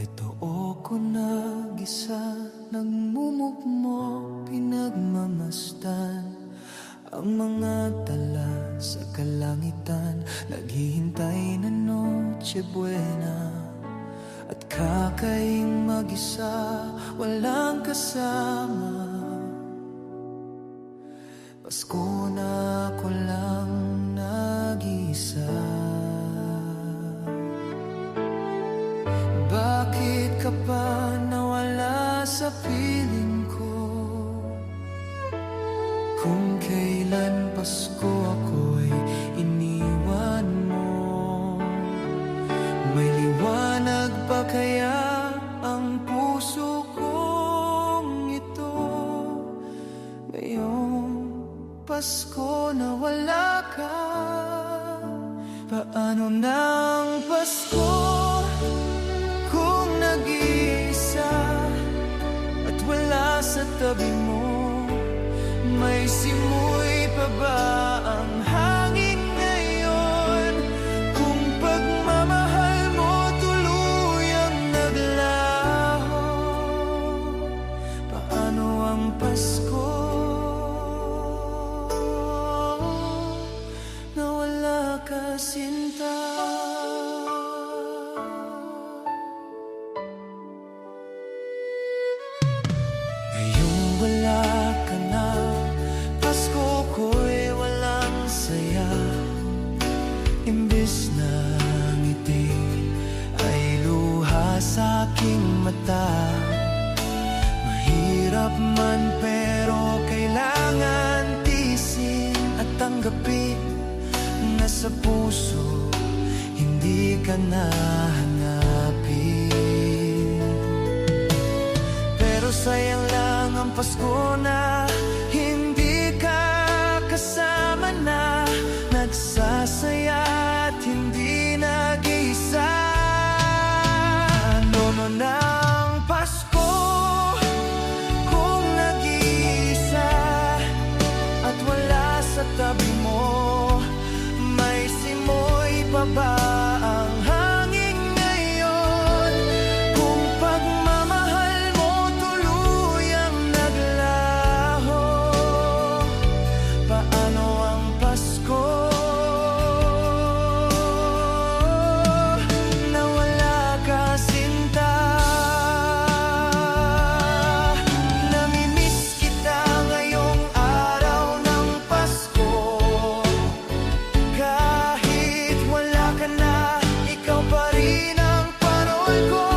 Ito ako nag-isa, nagmumukmo, pinagmamasdan ang mga tala sa kalangitan, naghihintay na Noche Buena. At kakaing mag-isa, walang kasama, Pasko na ako lang nag-isa. Bakit ka pa nawala sa piling ko? Kung kailan Pasko ako'y iniwan mo, may liwanag ba kaya ang puso kong ito? Ngayong Pasko na wala ka, paano ng Pasko kung nag-iisa at wala sa tabi mo? May simoy pa ba ang hangin ngayon? Kung pagmamahal mo tuluyang naglaho, paano ang Pasko na wala ka, sinta? Ngayong wala ka na, Pasko ko'y walang saya. Imbis na ngiti ay luha sa aking mata. Mahirap man pero kailangan tiisin at tanggapin na sa puso hindi ka na hanapin. Pero sayang lang ang Pasko na hindi ka kasama na, nagsasaya at hindi nag-iisa. Ano ng Pasko kung nag-iisa at wala sa tabi mo? May simoy pa ba ang hangin ngayon? Kung pagmamahal mo tuluyang naglaho, paano ang Pasko na wala ka, sinta? Namimiss kita ngayong araw ng Pasko. Kahit wala ka na, ikaw pa rin ang parol ko.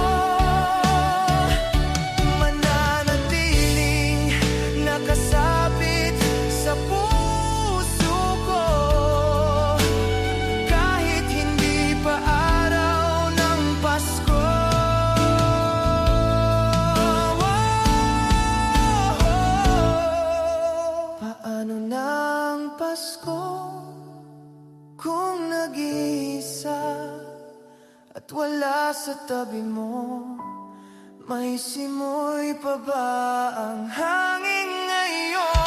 Mananatiling nakasabit sa puso ko, kahit hindi pa araw ng Pasko. Paano ng Pasko kung nag-iisa at wala sa tabi mo? May simoy pa ba ang hangin ngayon?